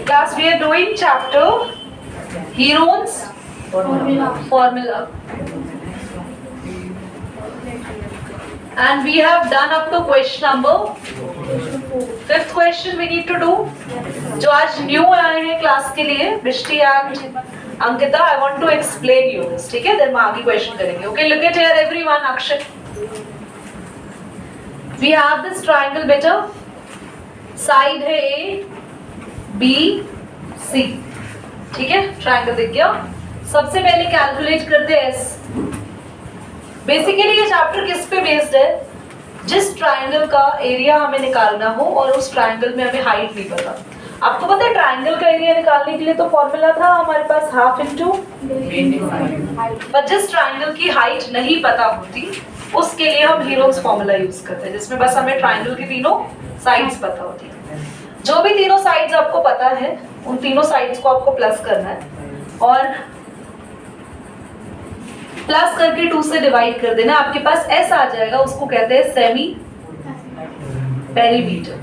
Class, we are doing chapter Heron's formula. And we have done up to question number 5th question we need to do. जो आज new आए हैं class के लिए, Bishti and Ankita, I want to explain you this. ठीक है, then हम आगे question करेंगे. Okay, look at here everyone. Akshay, we have this triangle बेटा. Side है A, B, C. ठीक है, ट्राइंगल दिख गया. सबसे पहले कैलकुलेट करते हैं S. बेसिकली ये चैप्टर किस पे बेस्ड है? जिस ट्राइंगल का एरिया हमें निकालना हो और उस ट्राइंगल में हमें हाइट नहीं पता. आपको पता है ट्राइंगल का एरिया निकालने के लिए तो फॉर्मूला था हमारे पास हाफ इनटू, पर जिस ट्राइंगल की हाइट नहीं पता होती उसके लिए हम हीरोन्स फॉर्मूला यूज करते हैं, जिसमें बस हमें ट्राइंगल की तीनों साइड्स पता होती है. जो भी तीनों साइड्स आपको पता है उन तीनों साइड्स को आपको प्लस करना है और प्लस करके 2 से डिवाइड कर देना. आपके पास S आ जाएगा, उसको कहते हैं सेमी पेरीमीटर.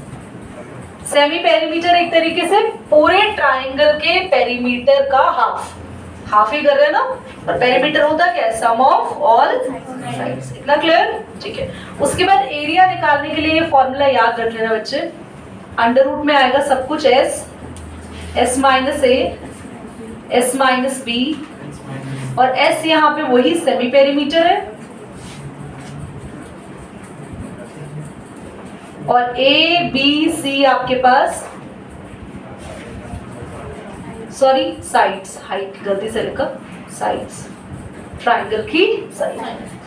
सेमी पेरीमीटर एक तरीके से पूरे ट्राइंगल के पेरीमीटर का हाफ ही कर रहे हैं ना. और पेरीमीटर होता क्या है? सम ऑफ ऑल साइड्स. इतना क्लियर? ठीक है. उसके बाद एरिया निकालने के लिए ये फॉर्मूला याद रख लेना बच्चे. अंडर रूट में आएगा सब कुछ S minus A, S minus B, और S यहाँ पे वही सेमी पेरीमीटर है और A, B, C आपके पास, सॉरी साइड्स, हाइट गलती से लिखा, साइड्स, ट्राइंगल की साइड.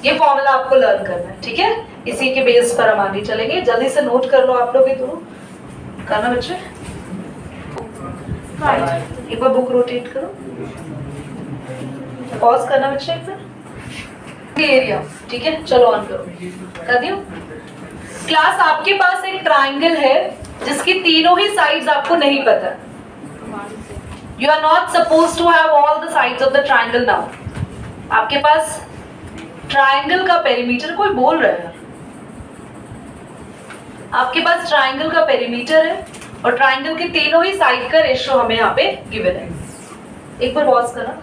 ये फॉर्मूला आपको लर्न करना है. ठीक है, इसी के बेस पर हम आगे चलेंगे. जल्दी से नोट कर लो आप लोग. दोनों करना बच्चे. एक बार बुक रोटेट करो, पॉज करना बच्चे एक बार. एरिया ठीक है, चलो ऑन करो. कर दियो. क्लास, आपके पास एक ट्राइंगल है जिसकी तीनों ही साइड्स आपको नहीं पता. You are not suppose to have all the sides of the triangle now. आपके पास ट्राइंगल का पेरीमीटर, कोई बोल रहा है, आपके पास ट्राइंगल का पेरीमीटर है और ट्राइंगल के तीनों ही साइड का रेशियो हमें यहाँ पे गिवन है. एक बार पॉज करना.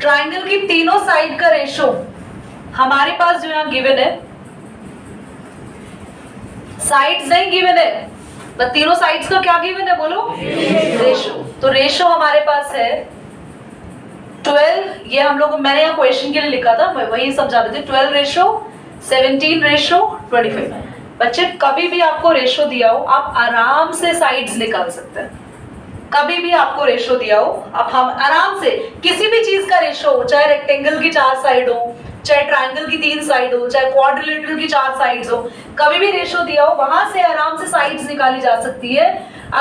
ट्राइंगल की तीनों साइड का रेशियो हमारे पास जो यहाँ गिवन है, साइड्स नहीं गिवन है, पर तीनों साइड्स का क्या गिवन है बोलो? रेशियो. तो रेशियो हमारे पास है 12. ये हम लोग, मैंने यहाँ क्वेश्चन के लिए लिखा था, मैं वही समझा देती हूँ. 12 रेशियो 17 रेशियो 25. बच्चे कभी भी आपको रेशियो दिया हो आप आराम से साइड्स निकाल सकते हैं. कभी भी आपको रेशियो दिया हो आप हम आराम से किसी भी चीज का रेशियो हो, चाहे रेक्टेंगल की 4 साइड हो, चाहे ट्राइंगल की 3 साइड हो, चाहे क्वाड्रिलेटरल की 4 साइड्स हो, कभी भी रेशियो दिया हो वहां से आराम से साइड्स निकाली जा सकती है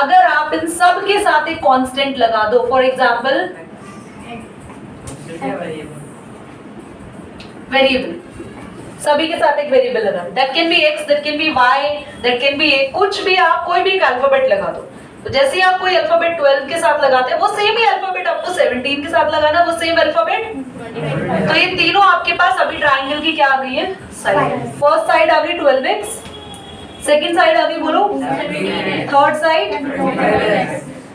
अगर आप इन सब के साथ एक कांस्टेंट लगा दो. फॉर एग्जांपल वेरिएबल, सभी के साथ एक वेरिएबल लगा. That can be x, that can be y, that can be a, कुछ भी आप कोई भी एक अल्फाबेट लगा दो. तो जैसे ही आप कोई अल्फाबेट 12 के साथ लगाते हैं वो सेम ही अल्फाबेट आपको 17 के साथ लगाना, वो सेम अल्फाबेट. तो ये तीनों आपके पास अभी ट्राइंगल की क्या आ गई है? साइड. फर्स्ट साइड आ गई 12x, सेकंड साइड आ गई बोलो, थर्ड साइड.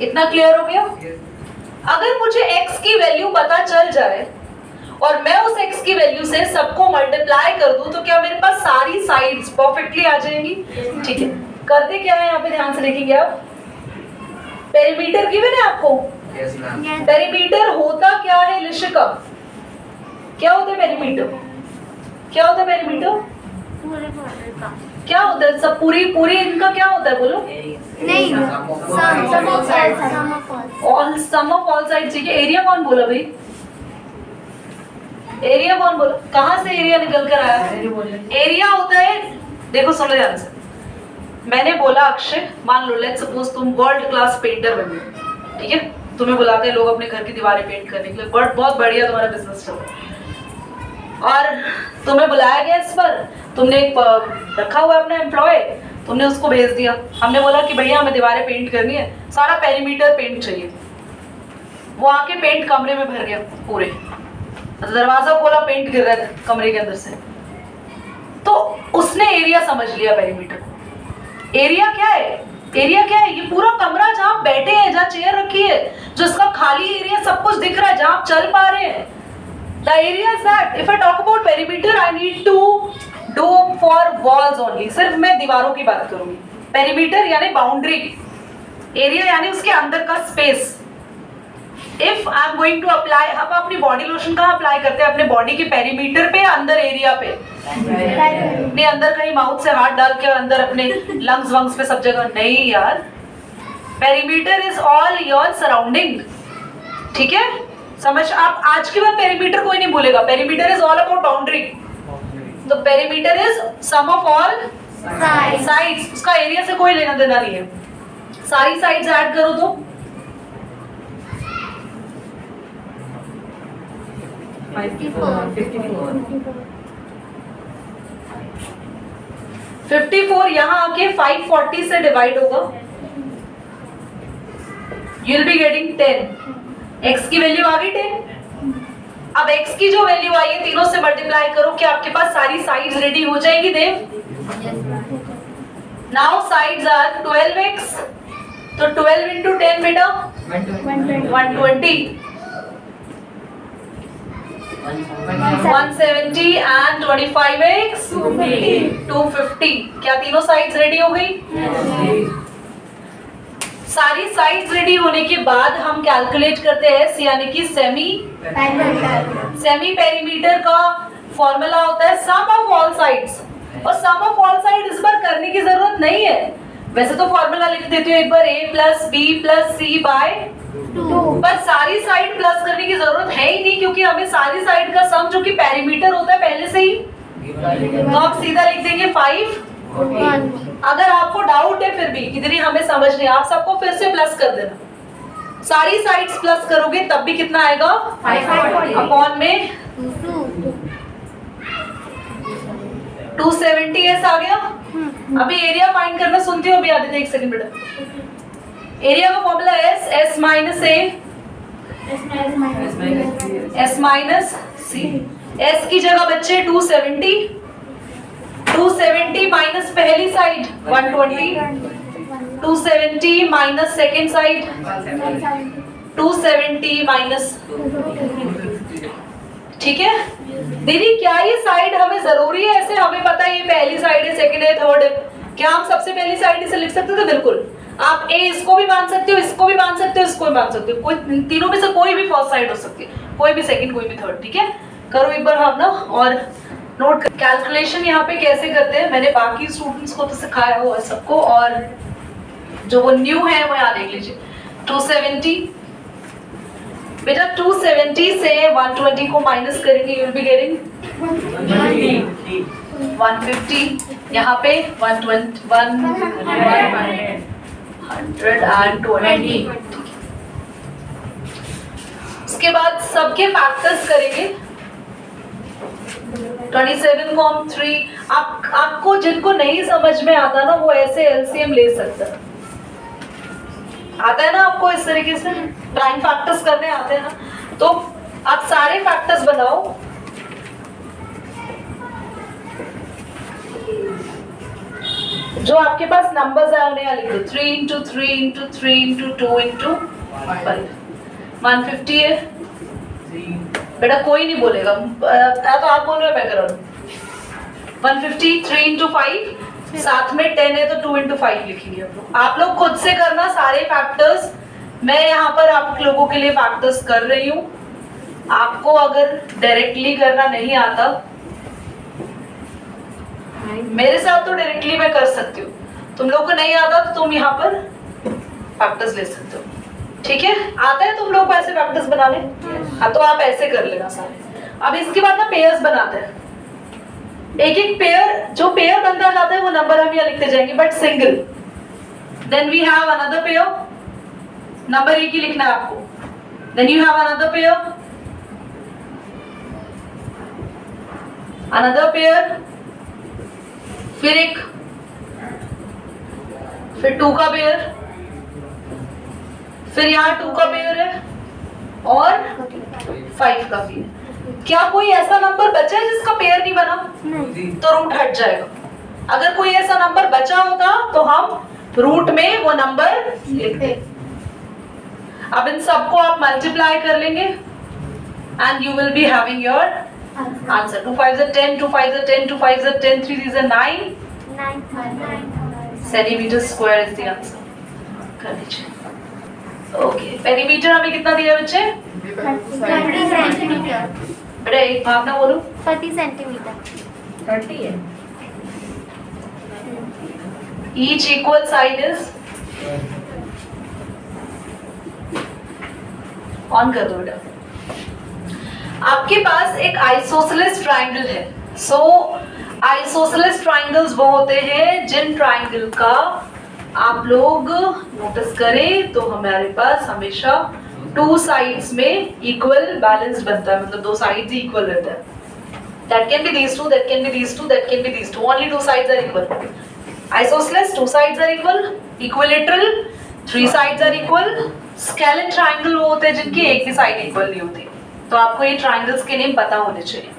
इतना क्लियर हो गया? अगर मुझे x की वैल्यू पता चल जाए और मैं उस x की वैल्यू से सबको मल्टीप्लाई कर दूं तो क्या मेरे पास सारी साइड्स परफेक्टली आ जाएंगी? ठीक है. करते क्या है यहाँ पे, ध्यान से देखेंगे आप. पेरीमीटर गिवन है आपको. पेरीमीटर होता क्या है लिशिका? क्या होता है पेरीमीटर? क्या होता है पेरीमीटर? क्या होता है? सब पूरी इनका क्या होता है बोलो? नहीं, all sum of all side. ठीक है. एरिया कौन बोला भाई? एरिया कौन बोला? कहाँ से एरिया निकल कर आया? एरिया होता है, देखो सुनो ध्यान से. मैंने बोला अक्षय, मान लो लेट्स सपोज तुम वर्ल्ड क्लास पेंटर बन गए. ठीक है, तुम्हें बुलाते हैं लोग अपने घर की दीवारें पेंट करने के लिए, बहुत बढ़िया तुम्हारा बिजनेस चल रहा है और तुम्हें बुलाया गया इस पर. तुमने एक रखा हुआ है अपना एम्प्लॉय, तुमने उसको भेज दिया. हमने बोला कि भैया हमें दीवारें पेंट करनी है, सारा पेरीमीटर पेंट चाहिए. वो आके पेंट कमरे में भर गया पूरे, दरवाजा खोला पेंट गिर रहा था कमरे के अंदर से. तो उसने एरिया समझ लिया पेरीमीटर. एरिया क्या है? एरिया क्या है? ये पूरा कमरा जहाँ आप बैठे हैं, जहाँ चेयर रखी है, जो इसका खाली एरिया सब कुछ दिख रहा है, जहाँ आप चल पा रहे हैं. The area is that. If I talk about perimeter, I need to do for walls only. सिर्फ मैं दीवारों की बात करूंगी. Perimeter यानी बाउंड्री, एरिया यानी उसके अंदर का space. If I am going to apply, हम अपनी बॉडी लोशन कहाँ अप्लाई करते हैं? अपने बॉडी के पेरीमीटर पे, अंदर एरिया पे. नहीं, अंदर कहीं माउथ से हाथ डाल के अंदर अपने लंग्स वंग्स पे सब जगह नहीं यार. Perimeter is all your surrounding. ठीक है, समझ? आप आज के बाद पेरीमीटर कोई नहीं भूलेगा. Perimeter is all about boundary. तो perimeter is sum of all sides. उसका एरिया से कोई लेना देना नहीं है. सारी साइड्स ऐड करो तो 54 यहाँ आके 540 से डिवाइड होगा. You will be getting 10. x की वैल्यू आ गई 10. अब x की जो वैल्यू आई है तीनों से मल्टीप्लाई करो. क्या आपके पास सारी साइड्स रेडी हो जाएंगी देव? Now sides are 12x. तो 12 into 10 बेटा 120. 170 and 25x 250. क्या तीनों साइड्स रेडी हो गई? सारी साइड्स रेडी होने के बाद हम कैलकुलेट करते हैं यानी कि सेमी पेरीमीटर का फॉर्मूला होता है सम ऑफ ऑल साइड्स. और सम ऑफ ऑल साइड इस बार करने की जरूरत नहीं है. वैसे तो फॉर्मूला लिख देती हूँ एक बार, a + b + c / 2. पर सारी साइड प्लस करने की जरूरत है ही नहीं, क्योंकि हमें सारी साइड का सम जो कि पेरीमीटर होता है पहले से ही, तो आप सीधा लिख देंगे 5. अगर आपको डाउट है फिर भी इतनी हमें समझ नहीं, आप सबको फिर से प्लस कर देना. सारी साइड्स प्लस करोगे तब भी कितना आएगा? 540 अपॉन में 270 ऐसा आ गया. अभी एरिया फाइंड करना सुनती हो अभी आदित्य? एक सेकंड बेटा. एरिया का formula S S - A S - C. S की जगह बच्चे 270. 270 माइनस पहली side 120. 270 minus second side 270 minus. ठीक है दीदी, क्या ये साइड हमें जरूरी है? ऐसे हमें पता है ये पहली साइड है, सेकंड है, थर्ड है. क्या हम सबसे पहली साइड इसे लिख सकते थे? बिल्कुल. आप ए इसको भी मान सकते हो, इसको भी मान सकते हो, इसको भी मान सकते हो. कोई तीनों में से कोई भी फर्स्ट साइड हो सकती है, कोई भी सेकंड, कोई भी थर्ड. ठीक है, करो एक बार आप ना और नोट. कैलकुलेशन यहाँ पे कैसे करते हैं मैंने बाकी स्टूडेंट्स को तो सिखाया हुआ सबको, और जो वो न्यू है वो यहाँ देख लीजिए. 270 बेटा, 270 से 120 को माइनस करेंगे, यू विल बी गेटिंग 150. यहाँ पे 120 120. उसके बाद सबके फैक्टर्स करेंगे. 27 को हम 3. आपको जिनको नहीं समझ में आता ना वो ऐसे एलसीएम ले सकता है. आता है ना आपको इस तरीके से प्राइम फैक्टर्स करने आते हैं ना, तो आप सारे फैक्टर्स बनाओ. जो आपके पास नंबर्स है उन्हें लिख दो. 3 into 3 into 3 into 2 into 5. 150 है बेटा, कोई नहीं बोलेगा. तो आप बोल रहे हो, मैं कर रहा हूँ. 150 3 into 5, साथ में 10 है तो 2 into 5 लिखेंगे. आप लोग खुद से करना सारे फैक्टर्स. मैं यहाँ पर आप लोगों के लिए फैक्टर्स कर रही हूँ. आपको अगर डायरेक्टली करना नहीं आता, मेरे साथ तो डायरेक्टली मैं कर सकती हूँ. तुम लोग को नहीं आता तो तुम यहाँ पर फैक्टर्स ले सकते हो. ठीक है, आता है तुम लोग को ऐसे फैक्टर्स बनाने? हाँ, तो आप ऐसे कर लेना सारे. अब इसके बाद ना पेयर्स बनाते हैं. एक एक पेयर, जो पेयर बनता जाता है वो नंबर हम यहाँ लिखते जाएंगे, but single. Then we have another pair, number एक ही लिखना है आपको. Then you have another pair, another pair, फिर एक, फिर 2 का पेयर, फिर यहाँ 2 का पेयर है और 5 का पेयर. क्या कोई ऐसा नंबर बचा है जिसका पेयर नहीं बना? तो रूट हट जाएगा. अगर कोई ऐसा नंबर बचा होता तो हम रूट में वो नंबर लिख दे। अब इन सबको आप मल्टीप्लाई कर लेंगे and you will be having your answer. 2 5 are 10, 2 5 are 10, 2 5 are 10, 3 3 are 9 centimetre square is the answer. कर दीजिए। ओके, पेरीमीटर हमें कितना दिया बच्चे? 30 सेंटीमीटर। बेटा एक भावना बोलो। 30 सेंटीमीटर। 30 है। Each equal side is on कर दो बेटा। आपके पास एक आइसोसेलेस ट्राइंगल है। सो आइसोसेलेस ट्राइंगल्स वो होते हैं जिन ट्राइंगल का आप लोग नोटिस करें तो हमारे पास हमेशा 2 साइड्स में इक्वल बैलेंस बनता है, मतलब 2 साइड्स इक्वल रहता है। That can be these two, that can be these two, that can be these two. Only 2 sides are equal. Isosceles, 2 sides are equal. Equilateral, 3 sides are equal. Scalene triangle वो होते हैं जिनकी एक भी side equal नहीं होती। तो आपको ये ट्राइंगल्स के नेम पता होने चाहिए।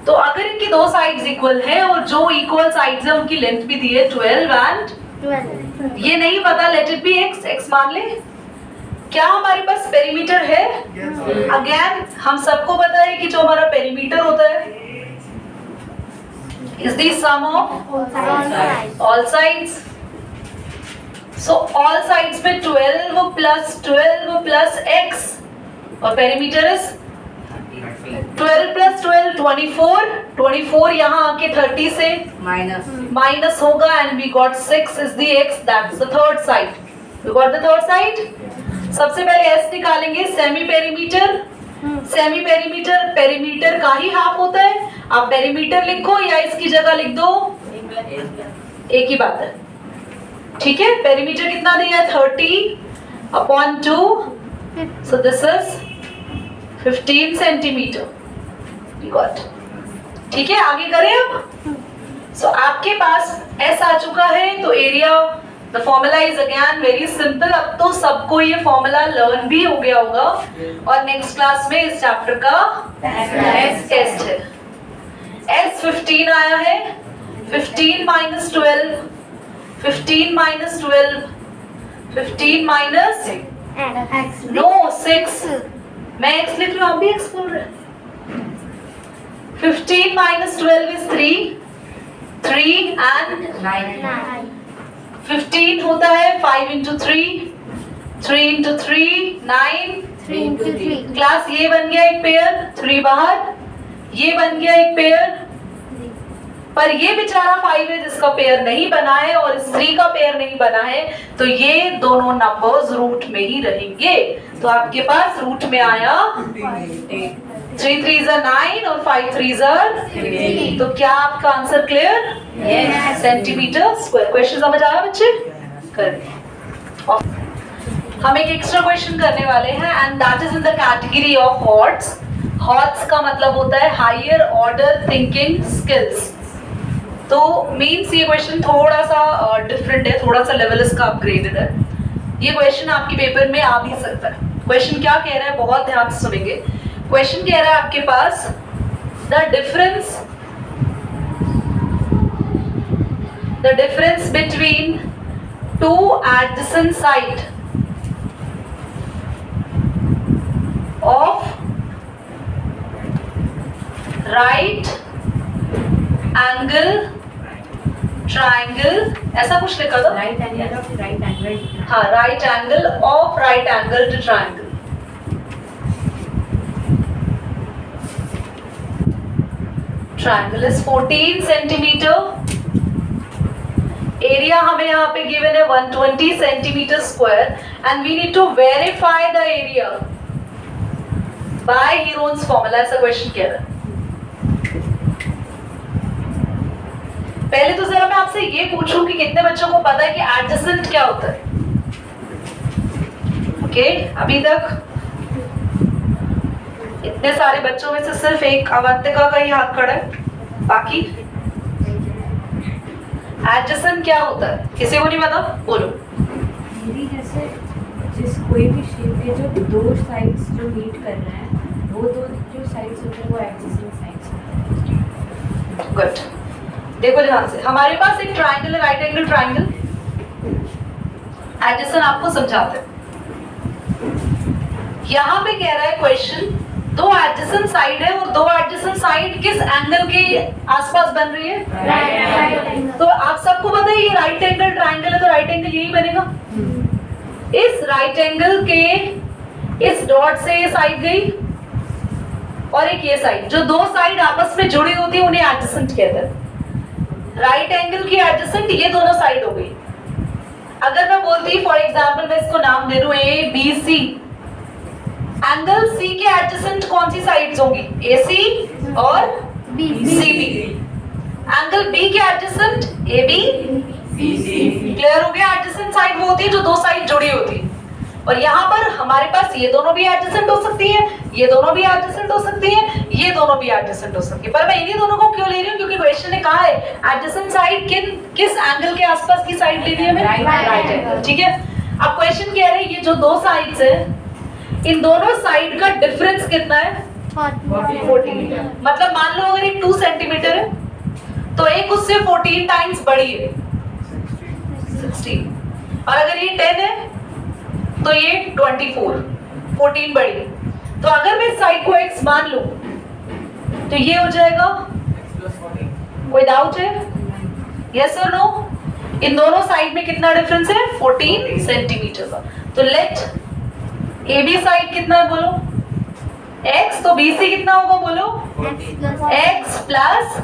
तो अगर इनकी 2 साइड्स इक्वल है और जो इक्वल साइड्स है उनकी लेंथ भी दी है 12 एंड 12। ये नहीं पता, let it be x, x मान ले। क्या हमारे पास पेरीमीटर है? अगेन हम सबको पता है कि जो हमारा पेरीमीटर होता है is the sum of all sides. So all sides पे 12 plus x और पेरीमीटर is 12 plus 12 24 यहाँ आके 30 से माइनस होगा and we got 6 is the x, that's the third side. We got the third side. सबसे पहले s निकालेंगे। Semi perimeter, semi perimeter perimeter का ही हाफ होता है। आप पेरीमीटर लिखो या इसकी जगह लिख दो, एक ही बात है, ठीक है। पेरीमीटर कितना दिया है? 30/2, so this is 15 सेंटीमीटर। ठीक है, आगे करें अब। सो आपके पास S आ चुका है तो area, the formula is again very simple. अब तो सबको ये फॉर्मूला लर्न भी हो गया होगा और नेक्स्ट क्लास में इस चैप्टर का टेस्ट है। S 15 आया है। 15 minus 12, 15 minus 12, 15 minus नो 6। मैं x लिख रही हूँ, आप भी x बोल रहे हैं। 15 minus 12 is 3 and 9। 15 होता है 5 into 3, 3 into 3 9। 3 into 3। क्लास ये बन गया एक पेयर, 3 बाहर, ये बन गया एक पेयर, पर ये बेचारा 5 है जिसका पेयर नहीं बना है और इस 3 का पेयर नहीं बना है, तो ये दोनों नंबर्स रूट में ही रहेंगे। तो आपके पास रूट में आया 3 3s are 9 और 5 3s are 3। तो क्या आपका answer clear? Yes। Centimetre square. Question समझ आया बच्चे? कर हम एक एक्स्ट्रा क्वेश्चन करने वाले हैं and that is in the category of hots. Hots का मतलब होता है हायर ऑर्डर थिंकिंग स्किल्स। तो मीन्स ये क्वेश्चन थोड़ा सा डिफरेंट है, थोड़ा सा लेवल इसका अपग्रेडेड है। ये क्वेश्चन आपके पेपर में आ भी सकता है। क्वेश्चन क्या कह रहा है, बहुत ध्यान से सुनेंगे। क्वेश्चन कह रहा है आपके पास the difference between 2 adjacent side of right angle triangle, ऐसा कुछ लिखा था। Right angle of right angle. हाँ, right angle of right angle to triangle. Triangle is 14 centimetre. Area हमें यहाँ पे गिवन है 120 centimetre square and we need to verify the area by Heron's formula. ऐसा क्वेश्चन कह रहा है। पहले तो जरा मैं आपसे ये पूछूं कि कितने बच्चों को पता है कि एडजेसेंट क्या होता है? ओके, अभी तक इतने सारे बच्चों में से सिर्फ एक अवंतिका का ही हाथ खड़ा है, बाकी एडजेसेंट क्या होता है किसी को नहीं पता? बोलो। मेरी जैसे जिस कोई भी शेप के जो 2 साइड्स जो मीट कर रहे हैं, वो 2 जो साइड्स होते हैं वो एडजेसेंट साइड्स होते हैं। गुड। देखो ध्यान से, हमारे पास एक ट्राइंगल है, राइट एंगल ट्राइंगल। एडजेसेंट आपको समझाते हैं। यहाँ पे कह रहा है क्वेश्चन, दो एडजेसेंट साइड है और दो एडजेसेंट साइड किस एंगल के आसपास बन रही है? Right. तो आप सबको पता है ये राइट एंगल ट्राइंगल है, तो राइट एंगल यही बनेगा। इस राइट एंगल के इस डॉट से ये साइड गई और एक ये साइड, जो दो साइड आपस में जुड़ी होती है उन्हें एडजेसेंट कहते हैं। राइट एंगल की एडजेसेंट ये दोनों साइड हो गई। अगर मैं बोलती फॉर एग्जांपल मैं इसको नाम दे दूं A B C, angle C के एडजेसेंट कौन सी साइड्स होंगी? AC और CB। एंगल बी के एडजेसेंट AB क्लियर हो गया? एडजेसेंट साइड वो होती है जो दो साइड जुड़ी होती है। और यहाँ पर हमारे पास ये दोनों भी एडजेसेंट हो सकती है, ये दोनों भी एडजेसेंट हो सकती है, ये दोनों भी एडजेसेंट हो सकती है। पर मैं इन्हीं दोनों को क्यों ले रही हूँ? क्योंकि क्वेश्चन ने कहा है एडजेसेंट साइड किस एंगल के आसपास की साइड लेनी है हमें? Right angle. ठीक है, अब क्वेश्चन कह रहे हैं ये जो दो साइड्स है, इन दोनों साइड का डिफरेंस कितना है? 14। मतलब मान लो अगर ये 2 सेंटीमीटर है तो एक उससे 14 टाइम्स बड़ी है, 16। और अगर ये 10 है तो ये 24, 14 बड़ी। तो अगर मैं साइड को x मान लूं तो ये हो जाएगा, कोई डाउट है? यस और नो? इन दोनों साइड में कितना डिफरेंस है? 14 सेंटीमीटर का। तो लेट AB साइड कितना है बोलो? x, तो BC कितना होगा बोलो? x प्लस,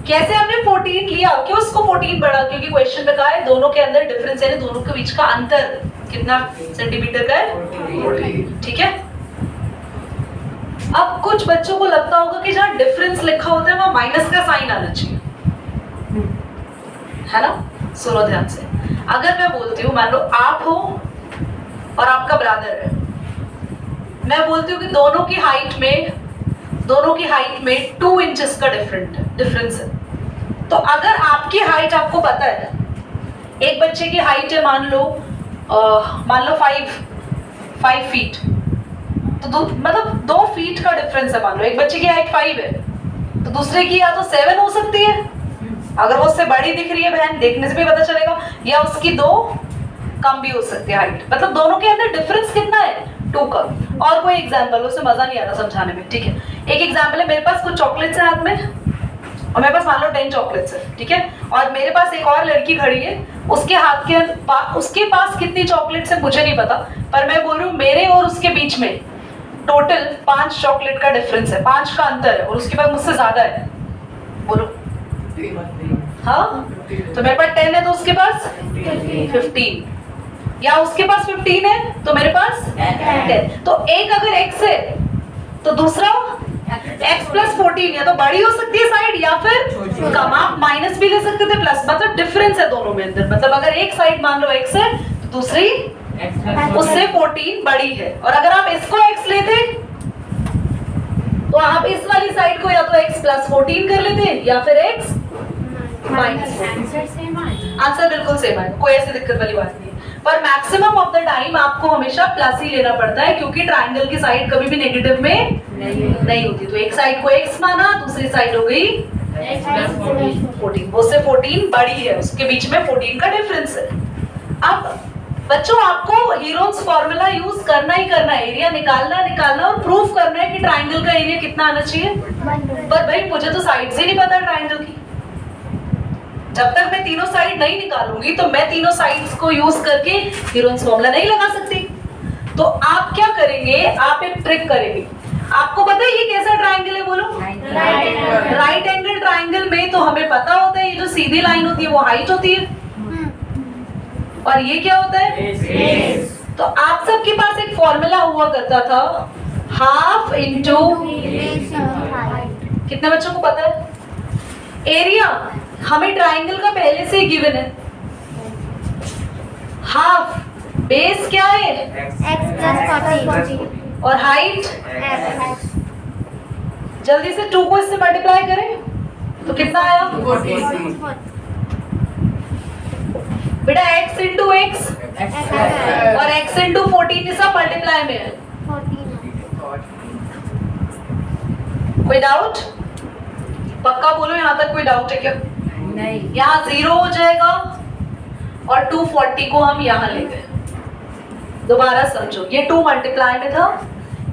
कैसे हमने 14 लिया? क्यों उसको 14 बढ़ा? क्योंकि क्वेश्चन में कहा है दोनों के अंदर डिफरेंस है, दोनों के बीच का अंतर कितना सेंटीमीटर का है? 14। ठीक है। अब कुछ बच्चों को लगता होगा कि जहाँ डिफरेंस लिखा होता है वहां माइनस का साइन आना चाहिए, है ना? सुनो ध्यान से। अगर मैं बोलती हूँ, मान लो आप हो और आपका ब्रदर है, मैं बोलती हूँ कि दोनों की हाइट में 2 इंचेस का डिफरेंस है। तो अगर आपकी हाइट आपको पता है, एक बच्चे की हाइट है मान लो 5 फीट, तो मतलब 2 फीट का डिफरेंस है। मान लो एक बच्चे की हाइट 5 है तो दूसरे की या तो 7 हो सकती है, अगर वो उससे बड़ी दिख रही है बहन, देखने से भी पता चलेगा, या उसकी 2 कम भी हो सकती है हाइट। मतलब दोनों के अंदर डिफरेंस कितना है? 2 का। और कोई एग्जांपल, उससे मजा नहीं आ रहा समझाने में, ठीक है? एक एग्जांपल है, मेरे पास कुछ चॉकलेट्स है हाथ में और मेरे पास मान लो 10 चॉकलेट्स है, ठीक है? और मेरे पास एक और लड़की खड़ी है, उसके हाथ के उसके पास कितनी चॉकलेट्स है मुझे नहीं पता, पर मैं बोल रही हूँ मेरे और उसके बीच में टोटल 5 चॉकलेट का डिफरेंस है, 5 का अंतर है, और उसके पास मुझसे ज्यादा है। बोलो हाँ, तो मेरे पास 10 है तो उसके पास 15, या उसके पास 15 है तो मेरे पास 10। तो एक अगर x है तो दूसरा x प्लस 14, या तो बड़ी हो सकती है साइड या फिर कम। आप माइनस भी ले सकते थे, प्लस, मतलब डिफरेंस है दोनों में अंदर। मतलब अगर एक साइड मान लो x है तो दूसरी उससे 14 बड़ी है। और अगर आप इसको x लेते तो आप इस वाली साइड को या तो x प्लस 14 कर लेते या फिर x माइनस। आंसर बिल्कुल सेम है, कोई ऐसी दिक्कत वाली बात नहीं है। पर मैक्सिमम ऑफ द टाइम आपको हमेशा प्लस ही लेना पड़ता है, क्योंकि ट्राइंगल की साइड कभी भी नेगेटिव में नहीं होती। तो एक साइड को x माना, दूसरी साइड हो गई 14, वो से 14 बड़ी है, उसके बीच में 14 का डिफरेंस है। अब बच्चों आपको हीरोन्स फॉर्मूला यूज करना ही करना है, एरिया निकालना और प्रूफ करना है कि ट्राइंगल का एरिया कितना आना चाहिए। पर भाई मुझे तो साइड्स ही नहीं पता ट्राइंगल की। जब तक मैं तीनों साइड नहीं निकालूंगी तो मैं तीनों साइड्स को यूज करके हीरोन्स फॉर्मूला नहीं लगा सकती। तो आप क्या करेंगे, आप एक ट्रिक करेंगे। आपको पता है ये कैसा ट्राइंगल है बोलो? राइट एंगल ट्राइंगल में तो हमें पता होता है ये जो सीधी लाइन होती है वो हाइट होती है, और ये क्या होता है? तो आप सबके पास एक फॉर्मूला हुआ करता था, हाफ इंटू, कितने बच्चों को पता है? एरिया हमें ट्राइंगल का पहले से ही गिवन है, हाफ, बेस क्या है? x plus 14 और हाइट, जल्दी से 2 को इससे मल्टीप्लाई करें तो कितना आया? बेटा x इंटू x और x इंटू 14 ये सब मल्टीप्लाई में है। कोई डाउट? पक्का बोलो यहाँ तक कोई डाउट है क्या? नहीं। यहाँ 0 हो जाएगा और 240 को हम यहाँ ले गए। दोबारा समझो, ये 2 मल्टीप्लाई में था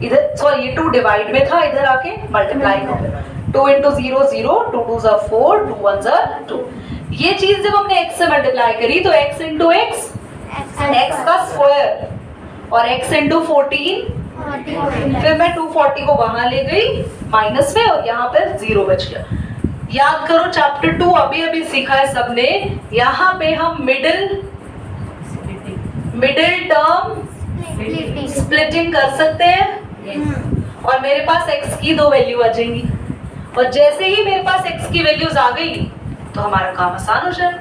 इधर, सॉरी ये 2 डिवाइड में था, इधर आके मल्टीप्लाई हो गया। 2 into 0 0, 2 2s are 4, 2 1s are 2। ये चीज जब हमने x से मल्टीप्लाई करी तो x into x x का स्क्वायर और x into 14, फिर मैं 240 को वहां ले गई माइनस में और यहाँ पर 0 बच गया। याद करो चैप्टर 2 अभी अभी सीखा है सबने, यहाँ पे हम मिडिल टर्म स्प्लिटिंग कर सकते हैं और मेरे पास x की 2 वैल्यू आ जाएंगी और जैसे ही मेरे पास x की वैल्यूज आ गई तो हमारा काम आसान हो जाए।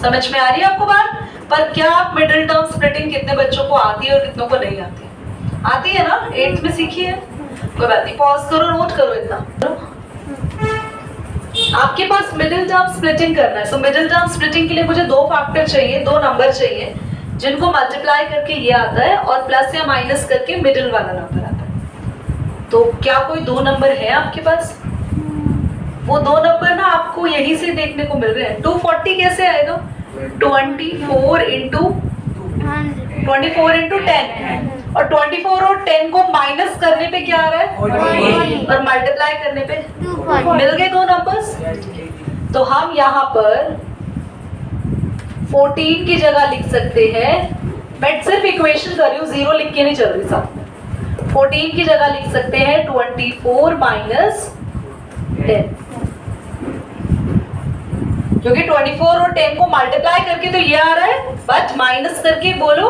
समझ में आ रही है आपको बात? पर क्या आप मिडिल टर्म स्प्लिटिंग कितने बच्चों को आती है और कितनों को नहीं आती? आती है ना, 8th में सीखी है, कोई बात नहीं, पॉज करो, नोट करो इतना। आपके पास मिडिल टर्म स्प्लिटिंग करना है तो मिडिल टर्म स्प्लिटिंग के लिए मुझे 2 फैक्टर चाहिए, 2 नंबर चाहिए जिनको मल्टीप्लाई करके ये आता है और प्लस या माइनस करके मिडिल वाला नंबर आता है। तो क्या कोई 2 नंबर है आपके पास? वो 2 नंबर ना आपको यहीं से देखने को मिल रहे हैं। 240 कैसे आएगा? 24 into 10 और 24 और 10 को माइनस करने पे क्या आ रहा है? और मल्टीप्लाई करने पे मिल गए 2 नंबर्स। तो हम यहाँ पर 14 की जगह लिख सकते हैं, मैं सिर्फ इक्वेशन कर रही हूँ, 0 लिख के नहीं चल रही साथ में। 14 की जगह लिख सकते हैं 24 माइनस 10, क्योंकि 24 और 10 को मल्टीप्लाई करके तो ये आ रहा है, बट माइनस करके बोलो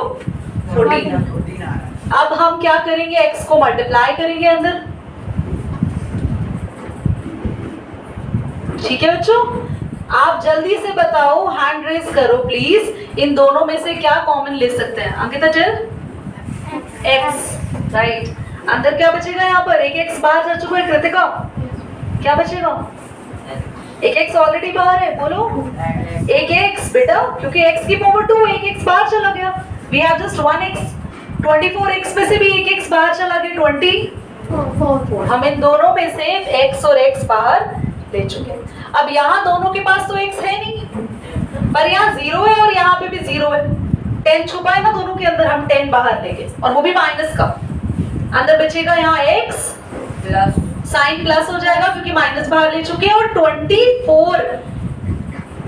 14। अब हम क्या करेंगे, x को मल्टीप्लाई करेंगे अंदर। ठीक है बच्चों, आप जल्दी से बताओ, हैंड रेज करो प्लीज, इन दोनों में से क्या कॉमन ले सकते हैं? अंकिता टेल। x, right. अंदर क्या बचेगा? यहाँ पर एक x बाहर जा चुका है। कृतिका, क्या बचेगा? एक x ऑलरेडी बाहर है, बोलो। एक x बेटा, क्योंकि x की पावर 2, एक x बाहर चला गया। We have just 1 x। 24x में से भी एक x बाहर चला गया, 24। हम इन दोनों में से x और x बाहर ले चुके हैं। अब यहाँ दोनों के पास तो x है नहीं, पर यहाँ 0 है और यहाँ पे भी 0 है। 10 छुपा है ना दोनों के अंदर, हम 10 बाहर ले गए और वो भी माइनस का। अंदर बचेगा यहाँ x, साइन प्लस हो जाएगा क्योंकि माइनस बाहर ले चुके हैं, और 24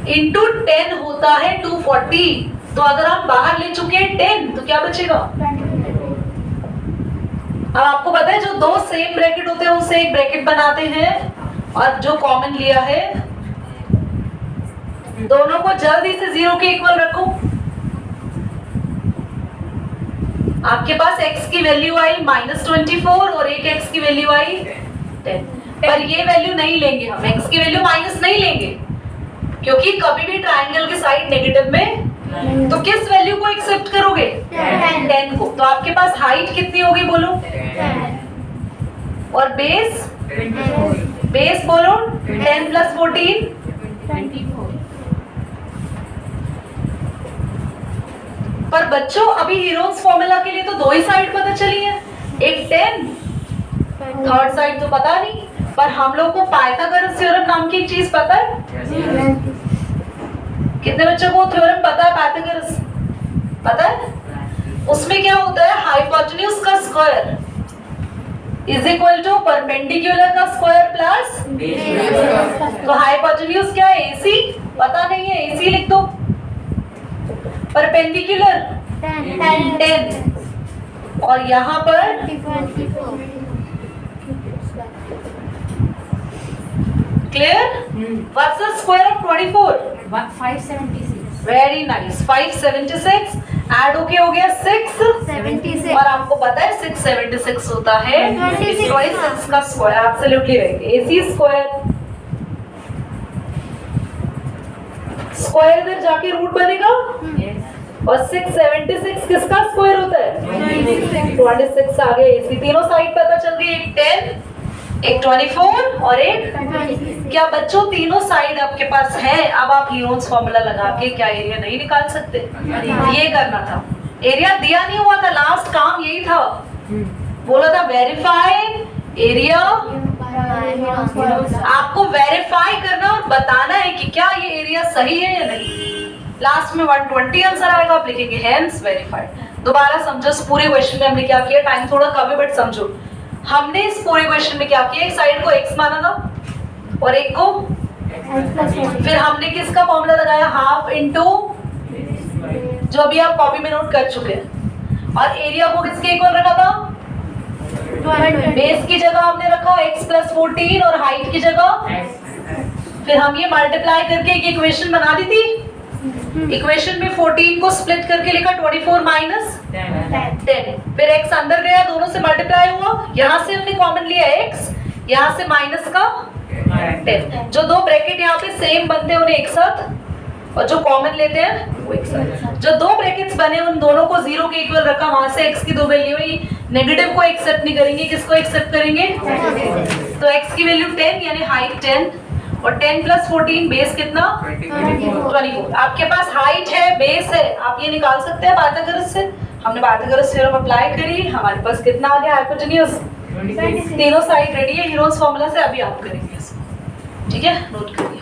into 10 होता है 240। तो अगर आप बाहर ले चुके हैं 10 तो क्या बचेगा? अब आपको पता है जो 2 सेम ब्रैकेट होते हैं उससे एक ब्रैकेट बनाते हैं, और जो कॉमन लिया है दोनों को जल्दी से 0 के इक्वल रखो। आपके पास x की वैल्यू आई -24 और एक x की वैल्यू आई 10, पर ये वैल्यू नहीं लेंगे हम, x की वैल्यू माइनस नहीं लेंगे क्योंकि कभी भी ट्रायंगल के साइड नेगेटिव में, तो किस वैल्यू को एक्सेप्ट करोगे? 10 को। तो आपके पास हाइट कितनी होगी बोलो? 10। और बेस बोलो 10 + 14 24। पर बच्चों अभी हीरोन्स फॉर्मूला के लिए तो 2 ही साइड पता चली है, एक 10, थर्ड साइड तो पता नहीं। पर हम लोग को पाइथागोरस थ्योरम नाम की एक चीज पता है? कितने बच्चों को थ्योरम पता है? पाइथागोरस पता है? उसमें क्या होता है, हाइपोटेन्यूज का square is equal to perpendicular का स्क्वायर प्लस, तो हाइपोटेन्यूज क्या है? AC पता नहीं है, AC लिख दो। परपेंडिकुलर 10 और यहाँ पर clear? What's the square of 24? 576। Very nice, 576 add होके हो गया 676, और आपको पता है 676 होता है 26 का square. Absolutely right, AC square. Square इधर जाके रूट बनेगा, और 676 किसका स्क्वायर होता है? 26 आ गए। AC तीनों साइड पता चल गई, एक 10, एक 24 और एक 26। क्या बच्चों तीनों साइड आपके पास है? अब आप हीरोन्स फॉर्मूला लगा के क्या एरिया नहीं निकाल सकते? ये करना था, एरिया दिया नहीं हुआ था, लास्ट काम यही था, बोला था वेरीफाई एरिया। आपको वेरीफाई करना और बताना है कि क्या ये एरिया सही है या नहीं। लास्ट में 120 आंसर आएगा, आप लिखेंगे हेंस वेरीफाइड। दोबारा समझो, इस पूरे क्वेश्चन में हमने क्या किया, टाइम थोड़ा कम है बट समझो। हमने इस पूरे क्वेश्चन में क्या किया, एक साइड को x माना था और एक को, फिर हमने किसका फॉर्मूला लगाया, हाफ इंटू, जो अभी आप कॉपी में नोट कर चुके हैं, और एरिया को किसके इक्वल रखा था, बेस की जगह हमने रखा x + 14 और हाइट की जगह, फिर हम ये मल्टीप्लाई करके एक इक्वेशन बना दी थी। इक्वेशन में 14 को स्प्लिट करके लिखा 24 - 10, फिर x अंदर गया, दोनों से मल्टीप्लाई हुआ, यहाँ से हमने कॉमन लिया x, यहाँ से माइनस का 10, जो दो ब्रैकेट यहाँ पे सेम बनते हैं उन्हें एक साथ, और जो कॉमन लेते हैं वो एक साथ। जो दो ब्रैकेट्स बने उन दोनों को 0 के इक्वल रखा, वहां से x की दो वैल्यू हुई, नेगेटिव को एक्सेप्ट नहीं करेंगे, किसको एक्सेप्ट करेंगे, तो x की वैल्यू 10 यानी हाइट 10, और 10 + 14 बेस कितना 24। आपके पास हाइट है, बेस है, आप ये निकाल सकते हैं पाइथागोरस से। हमने पाइथागोरस थ्योरम अप्लाई करी, हमारे पास कितना आ गया, हाइपोटेन्यूज, तीनों साइड रेडी है हीरोज फॉर्मूला से। अभी आप करेंगे इसको, ठीक है, नोट करिए।